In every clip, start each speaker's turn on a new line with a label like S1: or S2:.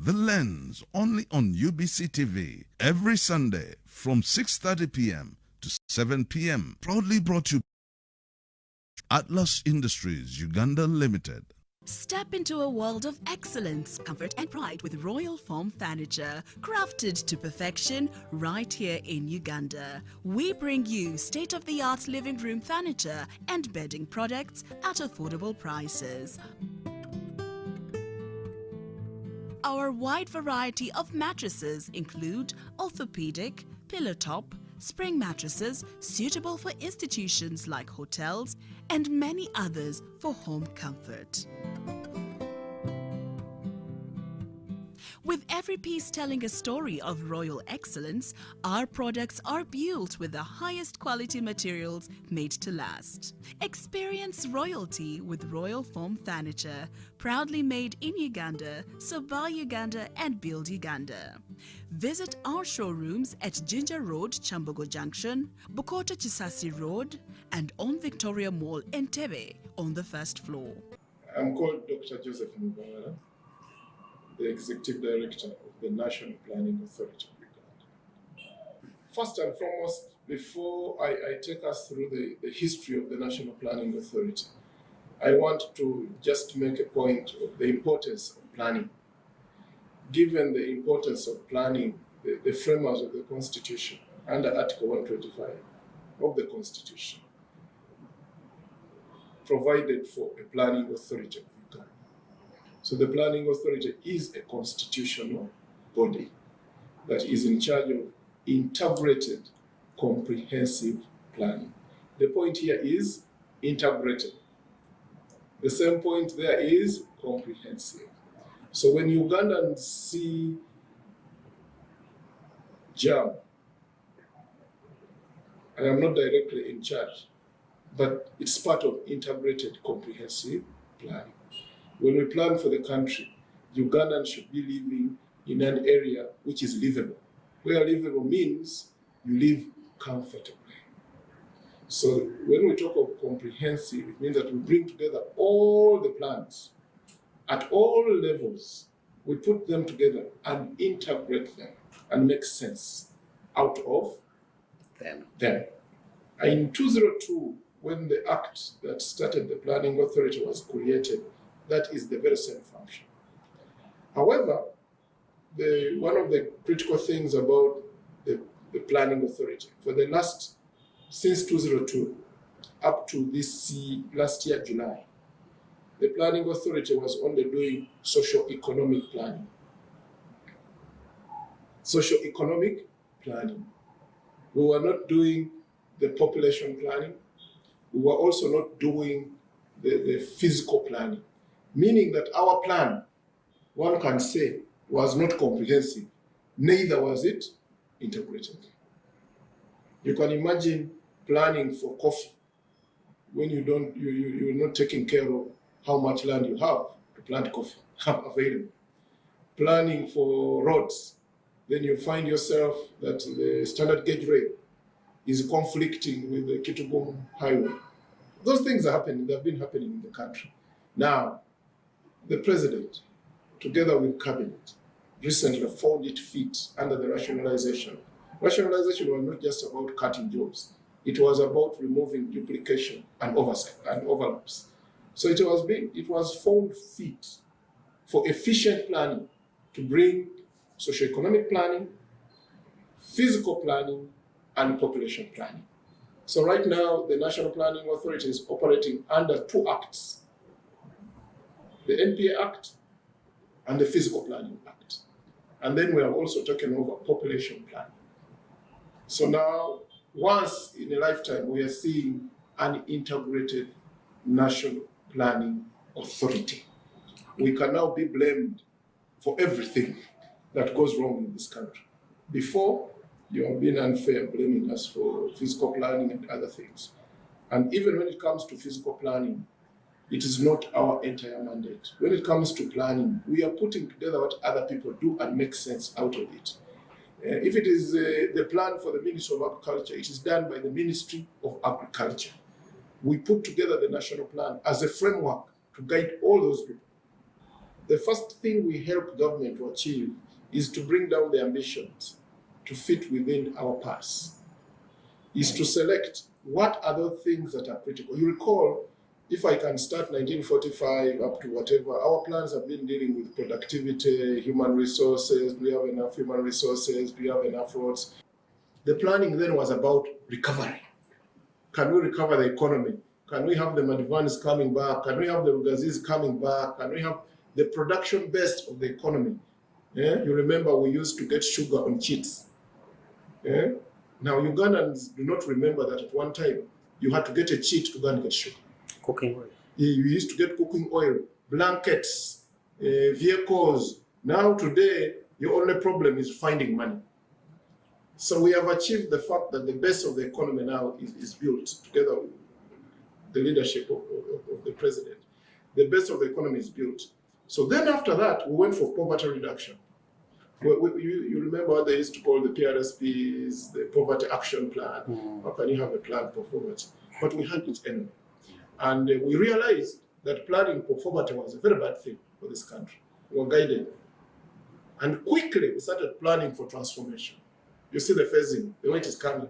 S1: The Lens, only on UBC TV, every Sunday from 6:30 p.m. to 7 p.m. Proudly brought to you Atlas Industries Uganda Limited.
S2: Step into a world of excellence, comfort and pride with Royal Foam Furniture, crafted to perfection right here in Uganda. We bring you state-of-the-art living room furniture and bedding products at affordable prices. Our wide variety of mattresses include orthopedic, pillow top, spring mattresses suitable for institutions like hotels and many others for home comfort. With every piece telling a story of royal excellence, our products are built with the highest quality materials made to last. Experience royalty with Royal Foam Furniture, proudly made in Uganda, so buy Uganda and build Uganda. Visit our showrooms at Ginger Road, Chambogo Junction, Bukota Chisasi Road, and on Victoria Mall, Entebbe, on the first floor.
S3: I'm called Dr. Joseph Mubala, the Executive Director of the National Planning Authority of Uganda. First and foremost, before I take us through the history of the National Planning Authority, I want to just make a point of the importance of planning. Given the importance of planning, the framers of the Constitution, under Article 125 of the Constitution, provided for a planning authority of Uganda. So the planning authority is a constitutional body that is in charge of integrated, comprehensive planning. The point here is integrated. The same point there is comprehensive. So when Ugandans see JAM, I am not directly in charge, but it's part of integrated, comprehensive planning. When we plan for the country, Ugandans should be living in an area which is livable. Where livable means you live comfortably. So when we talk of comprehensive, it means that we bring together all the plans at all levels. We put them together and integrate them and make sense out of them. In 2002, when the act that started the planning authority was created, that is the very same function. However, one of the critical things about the planning authority, since 2002, up to last year, July, the planning authority was only doing socio-economic planning. Socio-economic planning. We were not doing the population planning. We were also not doing the physical planning. Meaning that our plan, one can say, was not comprehensive, neither was it integrated. You can imagine planning for coffee when you're not taking care of how much land you have to plant coffee available. Planning for roads, then you find yourself that the standard gauge rail is conflicting with the Kitgum highway. Those things are happening, they've been happening in the country. Now, the President, together with Cabinet, recently found it fit under the rationalization. Rationalization was not just about cutting jobs. It was about removing duplication and oversight and overlaps. So it was found fit for efficient planning to bring socioeconomic planning, physical planning, and population planning. So right now, the National Planning Authority is operating under two acts: the NPA Act and the Physical Planning Act. And then we are also talking over population planning. So now, once in a lifetime, we are seeing an integrated National Planning Authority. We can now be blamed for everything that goes wrong in this country. Before, you have been unfair blaming us for physical planning and other things. And even when it comes to physical planning, it is not our entire mandate. When it comes to planning, we are putting together what other people do and make sense out of it. If it is the plan for the Ministry of Agriculture, it is done by the Ministry of Agriculture. We put together the national plan as a framework to guide all those people. the first thing we help government to achieve is to bring down the ambitions to fit within our purse, is to select what other things that are critical. You recall, if I can start 1945 up to whatever, our plans have been dealing with productivity, human resources. Do we have enough human resources? Do we have enough roads? The planning then was about recovery. Can we recover the economy? Can we have the Madivans coming back? Can we have the Rugazis coming back? Can we have the production base of the economy? Yeah? You remember we used to get sugar on cheats. Yeah? Now Ugandans do not remember that at one time you had to get a cheat to go and get sugar.
S4: Cooking oil.
S3: You used to get cooking oil, blankets, vehicles. Now today, your only problem is finding money. So we have achieved the fact that the base of the economy now is built together with the leadership of the president. The base of the economy is built. So then after that, we went for poverty reduction. You remember what they used to call the PRSPs, the Poverty Action Plan. How can you have a plan for poverty? But we had it anyway. And we realized that planning for poverty was a very bad thing for this country. We were guided. And quickly we started planning for transformation. You see the phasing, the way it is coming.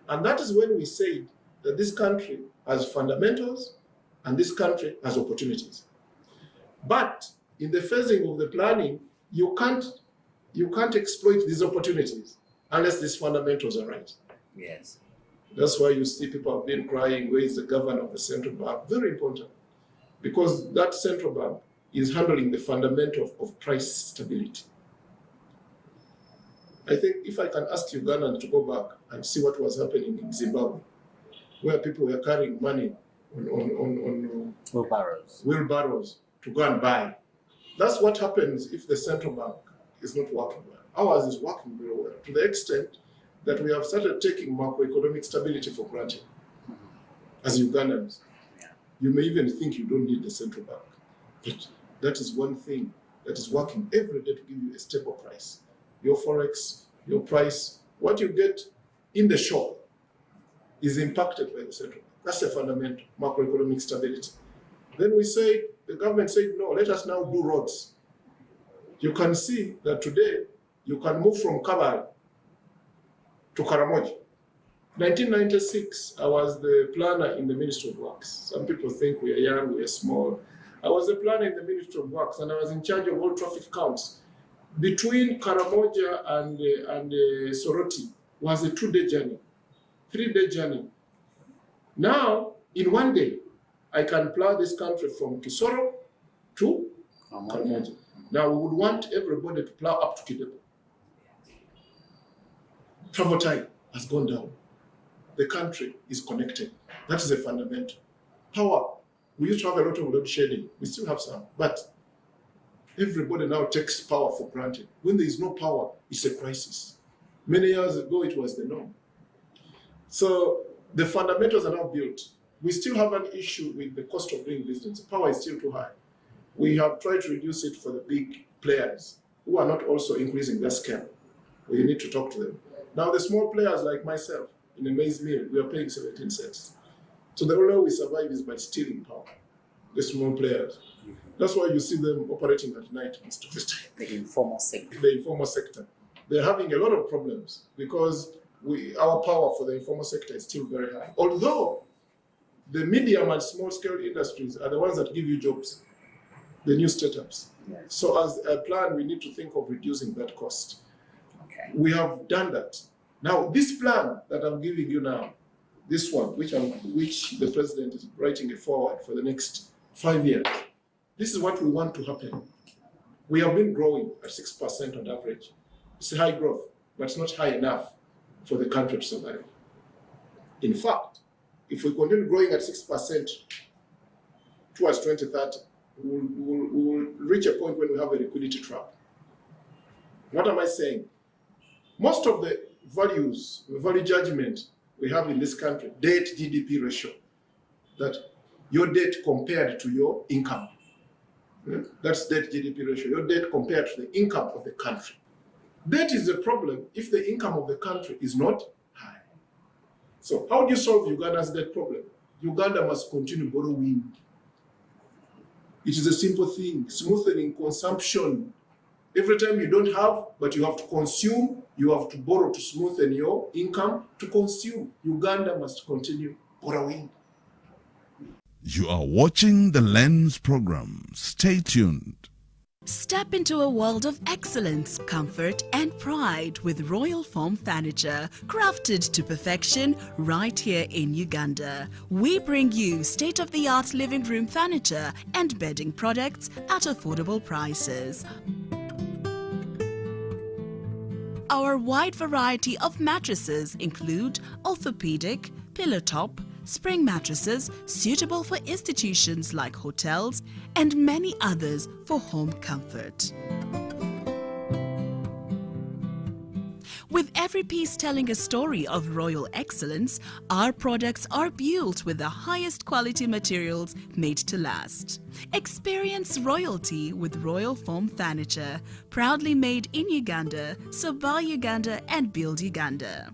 S3: And that is when we said that this country has fundamentals and this country has opportunities. But in the phasing of the planning, you can't exploit these opportunities unless these fundamentals are right.
S4: Yes.
S3: That's why you see people have been crying, where is the governor of the central bank? Very important. Because that central bank is handling the fundamental of price stability. I think if I can ask Ugandans to go back and see what was happening in Zimbabwe, where people were carrying money on wheelbarrows to go and buy. That's what happens if the central bank is not working well. Ours is working very well, to the extent that we have started taking macroeconomic stability for granted. As Ugandans, you may even think you don't need the central bank. But that is one thing that is working every day to give you a stable price. Your forex, your price, what you get in the shop is impacted by the central bank. That's a fundamental macroeconomic stability. Then the government said, no, let us now do roads. You can see that today you can move from Kabale to Karamoja. 1996, I was the planner in the Ministry of Works. Some people think we are young, we are small. I was the planner in the Ministry of Works, and I was in charge of all traffic counts. Between Karamoja and Soroti was a 2-day journey, 3-day journey. Now, in one day, I can plow this country from Kisoro to Karamoja. Now, we would want everybody to plow up to Kidepo. Travel time has gone down. The country is connected. That is a fundamental. Power. We used to have a lot of load shedding. We still have some. But everybody now takes power for granted. When there is no power, it's a crisis. Many years ago, it was the norm. So the fundamentals are now built. We still have an issue with the cost of doing business. The power is still too high. We have tried to reduce it for the big players who are not also increasing their scale. We need to talk to them. Now, the small players like myself, in a maize mill, we are paying 17 cents. So the only way we survive is by stealing power, the small players. That's why you see them operating at night most of the time.
S4: The informal sector.
S3: The informal sector. They're having a lot of problems because our power for the informal sector is still very high. Although the medium and small scale industries are the ones that give you jobs, the new startups.
S4: Yes.
S3: So as a plan, we need to think of reducing that cost.
S4: Okay.
S3: We have done that. Now, this plan that I'm giving you now, this one, which the president is writing it forward for the next 5 years, this is what we want to happen. We have been growing at 6% on average. It's a high growth, but it's not high enough for the country to survive. In fact, if we continue growing at 6% towards 2030, we will reach a point when we have a liquidity trap. What am I saying? Most of the value judgment we have in this country, debt GDP ratio, that your debt compared to your income. That's debt GDP ratio, your debt compared to the income of the country. Debt is a problem if the income of the country is not high. So how do you solve Uganda's debt problem? Uganda must continue borrowing. It is a simple thing, smoothening consumption. Every time you don't have, but you have to consume, you have to borrow to smoothen your income to consume. Uganda must continue borrowing.
S1: You are watching the Lens program. Stay tuned.
S2: Step into a world of excellence, comfort, and pride with Royal Foam Furniture, crafted to perfection right here in Uganda. We bring you state-of-the-art living room furniture and bedding products at affordable prices. Our wide variety of mattresses include orthopedic, pillow top, spring mattresses suitable for institutions like hotels, and many others for home comfort. With every piece telling a story of royal excellence, our products are built with the highest quality materials made to last. Experience royalty with Royal Foam Furniture, proudly made in Uganda, so buy Uganda and build Uganda.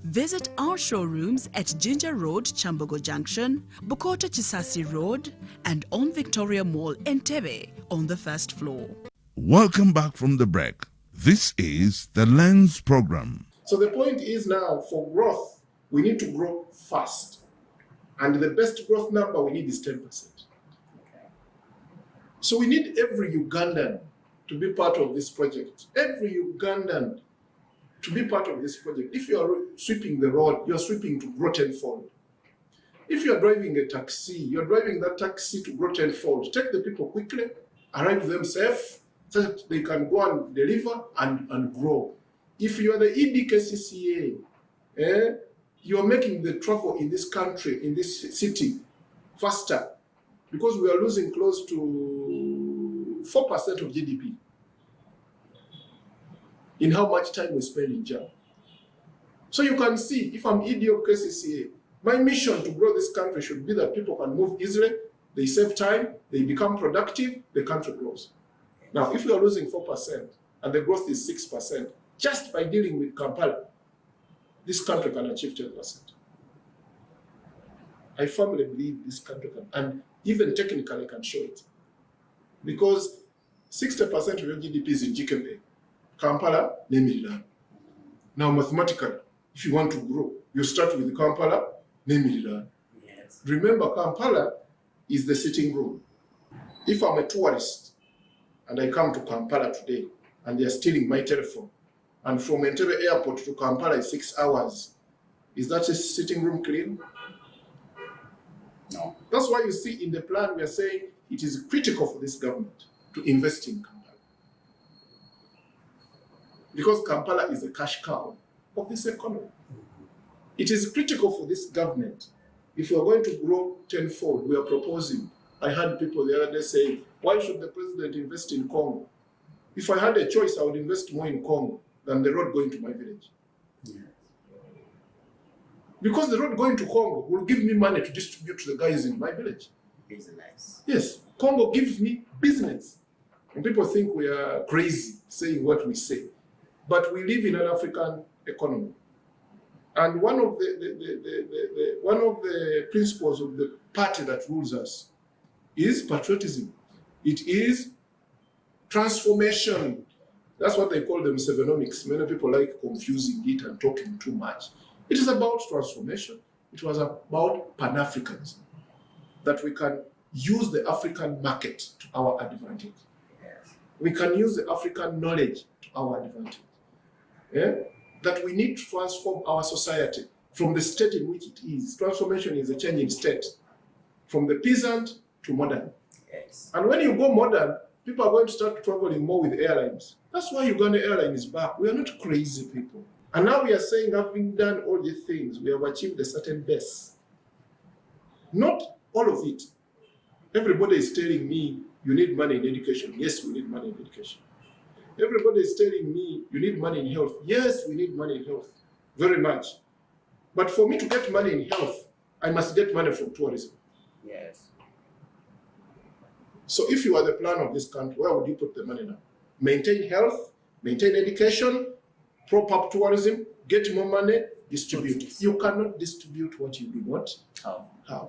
S2: Visit our showrooms at Ginger Road, Chambogo Junction, Bukota Chisasi Road, and on Victoria Mall, Entebbe, on the first floor.
S1: Welcome back from the break. This is the Lens program.
S3: So the point is now, for growth, we need to grow fast. And the best growth number we need is 10%. So we need every Ugandan to be part of this project. Every Ugandan to be part of this project. If you are sweeping the road, you are sweeping to grow tenfold. If you are driving a taxi, you are driving that taxi to grow tenfold. Take the people quickly, arrive them safe, so that they can go and deliver and grow. If you are the EDKCCA, you are making the travel in this country, in this city, faster, because we are losing close to 4% of GDP in how much time we spend in jail. So you can see, if I'm ED of KCCA, my mission to grow this country should be that people can move easily, they save time, they become productive, the country grows. Now, if we are losing 4% and the growth is 6%, just by dealing with Kampala, this country can achieve 10%. I firmly believe this country can, and even technically can show it. Because 60% of your GDP is in GKP. Kampala, Nemiridani. Now, mathematically, if you want to grow, you start with Kampala, Nemiridani.
S4: Yes.
S3: Remember, Kampala is the sitting room. If I'm a tourist and I come to Kampala today and they are stealing my telephone, and from Entebbe Airport to Kampala is 6 hours, is that a sitting room clean?
S4: No.
S3: That's why you see in the plan we are saying it is critical for this government to invest in Kampala. Because Kampala is the cash cow of this economy. It is critical for this government. If we are going to grow tenfold, we are proposing. I heard people the other day saying, why should the president invest in Congo? If I had a choice, I would invest more in Congo than the road going to my village.
S4: Yes.
S3: Because the road going to Congo will give me money to distribute to the guys in my village.
S4: Business.
S3: Yes, Congo gives me business. And people think we are crazy saying what we say. But we live in an African economy. And one of the principles of the party that rules us is patriotism. It is transformation. That's what they call them Sevenomics. Many people like confusing it and talking too much. It is about transformation. It was about Pan-Africanism. That we can use the African market to our advantage.
S4: Yes.
S3: We can use the African knowledge to our advantage. Yeah? That we need to transform our society from the state in which it is. Transformation is a change in state. From the peasant to modern.
S4: Yes.
S3: And when you go modern, people are going to start traveling more with airlines. That's why Uganda Airline is back. We are not crazy people. And now we are saying, having done all these things, we have achieved a certain base. Not all of it. Everybody is telling me, you need money in education. Yes, we need money in education. Everybody is telling me, you need money in health. Yes, we need money in health. Very much. But for me to get money in health, I must get money from tourism.
S4: Yes.
S3: So if you are the plan of this country, where would you put the money now? Maintain health, maintain education, prop up tourism, get more money, distribute. You cannot distribute what you do not have.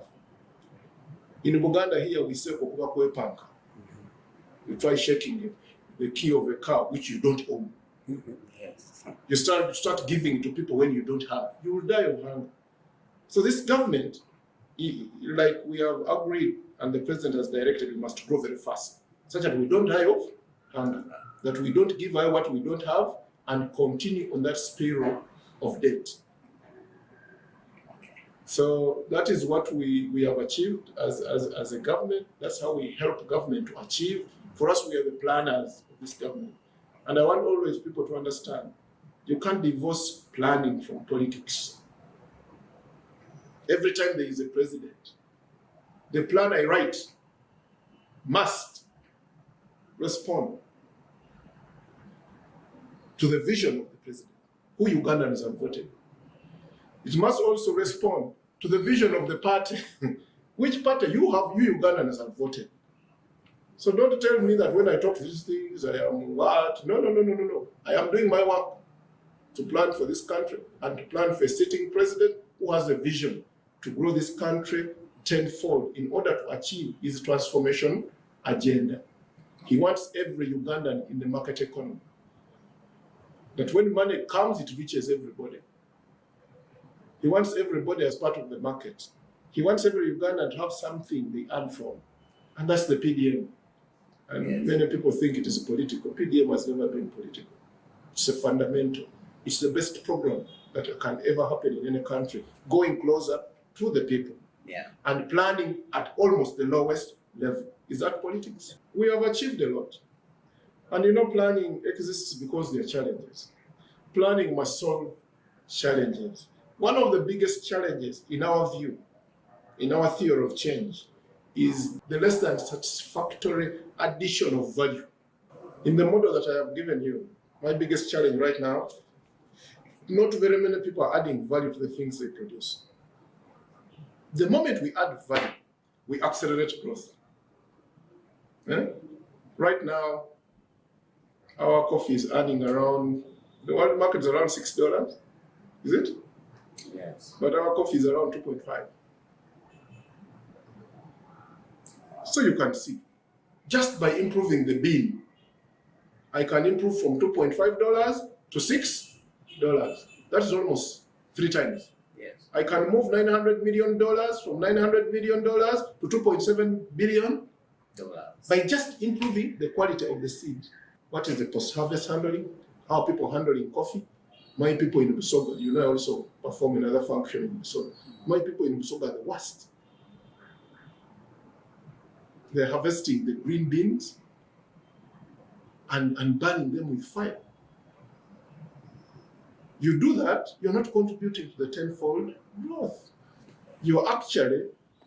S3: In Uganda here, we say, Kokuba Kwepanka. You try shaking the key of a car which you don't own.
S4: Yes.
S3: You start giving it to people when you don't have. You will die of hunger. So this government, like we have agreed and the president has directed, we must grow very fast, such that we don't die of hunger, that we don't give away what we don't have and continue on that spiral of debt. So that is what we have achieved as a government. That's how we help government to achieve. For us, we are the planners of this government. And I want always people to understand, you can't divorce planning from politics. Every time there is a president, the plan I write must respond to the vision of the president, who Ugandans have voted. It must also respond to the vision of the party, which party you Ugandans have voted. So don't tell me that when I talk these things, I am what? No. I am doing my work to plan for this country and to plan for a sitting president who has a vision to grow this country tenfold in order to achieve his transformation agenda. He wants every Ugandan in the market economy. That when money comes, it reaches everybody. He wants everybody as part of the market. He wants every Ugandan to have something they earn from. And that's the PDM. And
S4: Yes.
S3: Many people think it is political. PDM has never been political. It's a fundamental. It's the best program that can ever happen in any country. Going closer to the people.
S4: Yeah.
S3: And planning at almost the lowest level. Is that politics? We have achieved a lot. And planning exists because there are challenges. Planning must solve challenges. One of the biggest challenges in our view, in our theory of change, is the less than satisfactory addition of value. In the model that I have given you, my biggest challenge right now, not very many people are adding value to the things they produce. The moment we add value, we accelerate growth. Right now, our coffee is earning around, the world market is around $6, is it?
S4: Yes.
S3: But our coffee is around 2.5. So you can see, just by improving the bean, I can improve from $2.5 to $6. That is almost 3 times.
S4: Yes.
S3: I can move $900 million from $900 million to $2.7 billion by just improving the quality of the seed. What is the post-harvest handling? How are people handling coffee? My people in Busoga, I also perform another function in Busoga. My people in Busoga are the worst. They're harvesting the green beans and burning them with fire. You do that, you're not contributing to the tenfold growth. You're actually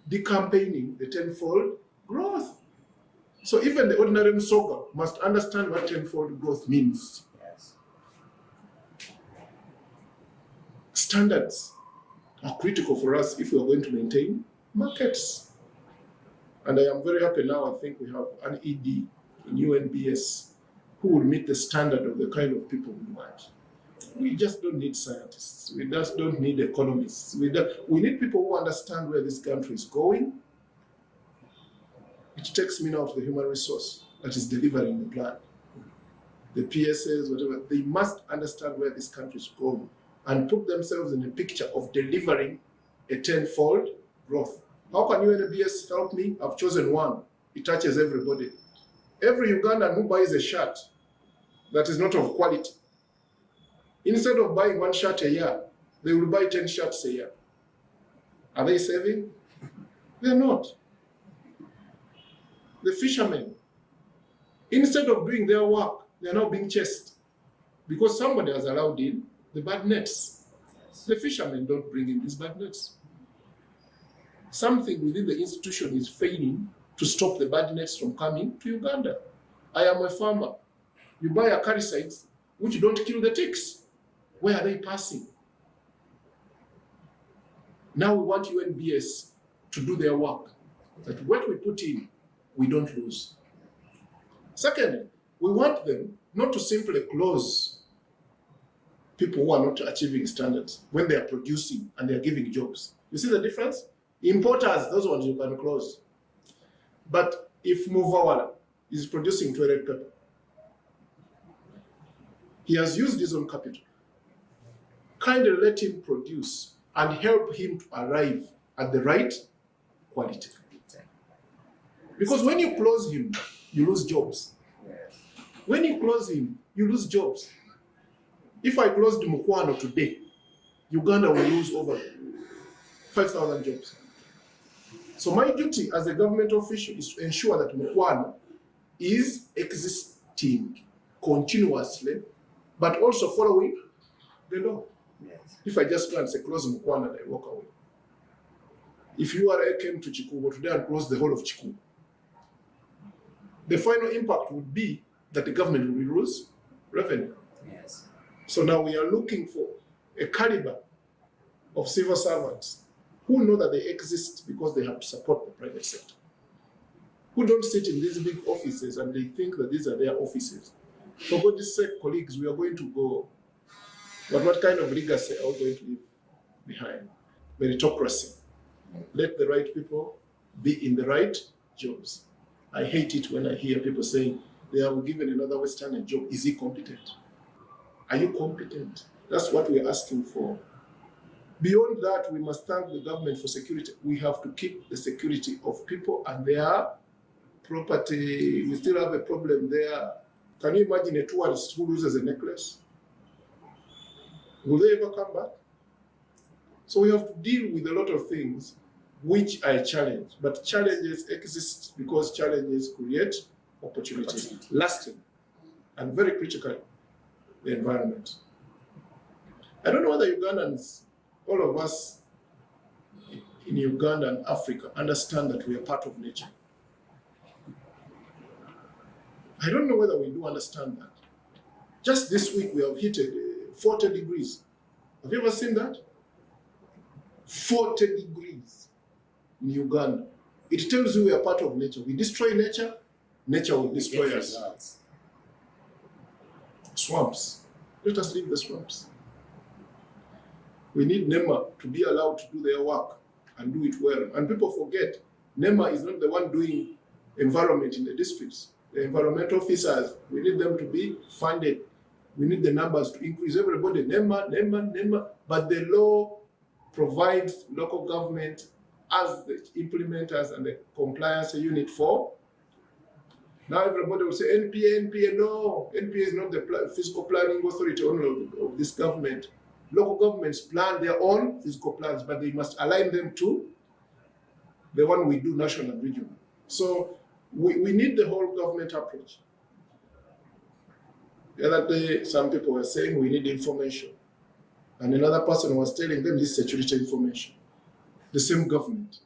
S3: decampaigning the tenfold growth. So even the ordinary Msoga must understand what tenfold growth means.
S4: Yes.
S3: Standards are critical for us if we are going to maintain markets. And I am very happy now, I think we have an ED in UNBS who will meet the standard of the kind of people we want. We just don't need scientists. We just don't need economists. We need people who understand where this country is going. It takes me now to the human resource that is delivering the plan. The PSAs, whatever, they must understand where this country is going and put themselves in a picture of delivering a tenfold growth. How can UNBS help me? I've chosen one. It touches everybody. Every Ugandan who buys a shirt that is not of quality, instead of buying 1 shirt a year, they will buy 10 shirts a year. Are they saving? They're not. The fishermen, instead of doing their work, they're now being chased because somebody has allowed in the bad nets.
S4: Yes.
S3: The fishermen don't bring in these bad nets. Something within the institution is failing to stop the bad nets from coming to Uganda. I am a farmer. You buy acaricides which don't kill the ticks. Where are they passing? Now we want UNBS to do their work. That what we put in, we don't lose. Secondly, we want them not to simply close people who are not achieving standards when they are producing and they are giving jobs. You see the difference? Importers, those ones you can close. But if Muvawala is producing toilet paper. He has used his own capital. Kindly let him produce and help him to arrive at the right quality. Because when you close him, you lose jobs. When you close him, you lose jobs. If I closed Mukwano today, Uganda will lose over 5,000 jobs. So my duty as a government official is to ensure that Mukwano is existing continuously, but also following the law.
S4: Yes.
S3: If I just go and say close Mukwano and I walk away. If URA came to Chikugo today and closed the whole of Chikugo, the final impact would be that the government will lose revenue.
S4: Yes.
S3: So now we are looking for a caliber of civil servants who know that they exist because they have to support the private sector, who don't sit in these big offices and they think that these are their offices. For God's sake, colleagues, we are going to go, but what kind of legacy are we going to leave behind? Meritocracy. Let the right people be in the right jobs. I hate it when I hear people saying they have given another Westerner a job. Is he competent? Are you competent? That's what we're asking for. Beyond that, we must thank the government for security. We have to keep the security of people and their property. We still have a problem there. Can you imagine a tourist who loses a necklace? Will they ever come back? So we have to deal with a lot of things which I challenge. But challenges exist because challenges create opportunity. Lasting and very critical, the environment. I don't know whether Ugandans, all of us in Uganda and Africa, understand that we are part of nature. I don't know whether we do understand that. Just this week we have hit 40 degrees. Have you ever seen that? 40 degrees in Uganda. It tells you we are part of nature. We destroy nature, nature will destroy us. Swamps. Let us leave the swamps. We need NEMA to be allowed to do their work and do it well. And people forget, NEMA is not the one doing environment in the districts. The environmental officers, we need them to be funded. We need the numbers to increase. Everybody, NEMA, NEMA, NEMA. But the law provides local government as the implementers and the compliance unit for. Now everybody will say, NPA, NPA. No, NPA is not the fiscal planning authority only of this government. Local governments plan their own fiscal plans, but they must align them to the one we do national and regional. So we need the whole government approach. The other day, some people were saying we need information. And another person was telling them this security information. The same government.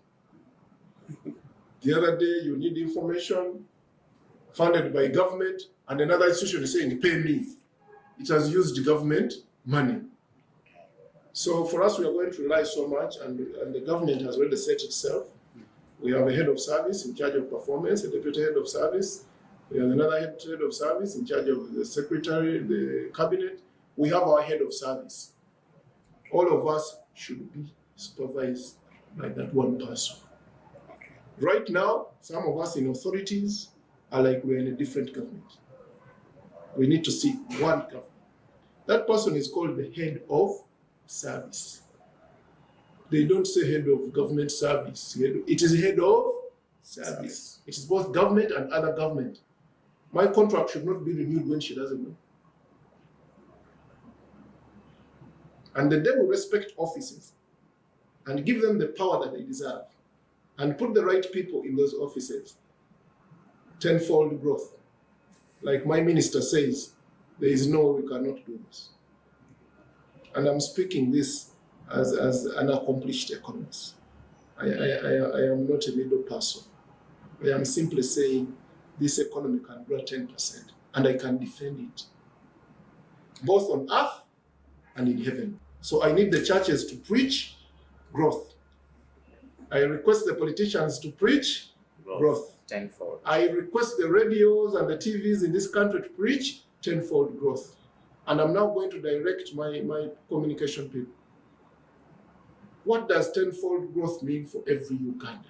S3: The other day, you need information funded by government, and another institution is saying, pay me. It has used government money. So for us, we are going to rely so much, and the government has already set itself. We have a head of service in charge of performance, a deputy head of service. We have another head of service in charge of the secretary, the cabinet. We have our head of service. All of us should be supervised by that one person. Right now, some of us in authorities are like we're in a different government. We need to see one government. That person is called the head of service. They don't say head of government service. It is head of service. It is both government and other government. My contract should not be renewed when she doesn't know. And the day we respect offices and give them the power that they deserve and put the right people in those offices, tenfold growth. Like my minister says, there is no way we cannot do this. And I'm speaking this as an accomplished economist. I am not a middle person. I am simply saying this economy can grow 10%, and I can defend it, both on earth and in heaven. So I need the churches to preach growth. I request the politicians to preach growth.
S4: Tenfold.
S3: I request the radios and the TVs in this country to preach tenfold growth. And I'm now going to direct my communication people. What does tenfold growth mean for every Ugandan?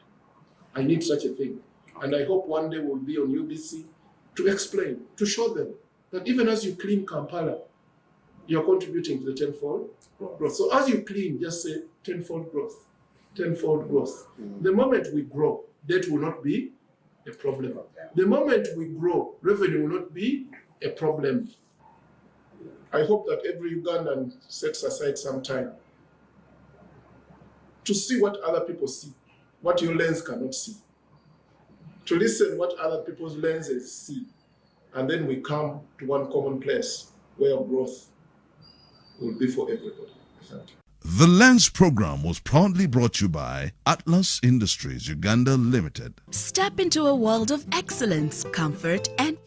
S3: I need such a thing. And I hope one day we'll be on UBC to explain, to show them that even as you clean Kampala, you're contributing to the tenfold growth. So as you clean, just say tenfold growth, tenfold growth. The moment we grow, debt will not be a problem. The moment we grow, revenue will not be a problem. I hope that every Ugandan sets aside some time to see what other people see, what your lens cannot see, to listen what other people's lenses see, and then we come to one common place where growth will be for everybody. Thank you.
S1: The Lens program was proudly brought to you by Atlas Industries Uganda Limited.
S2: Step into a world of excellence, comfort, and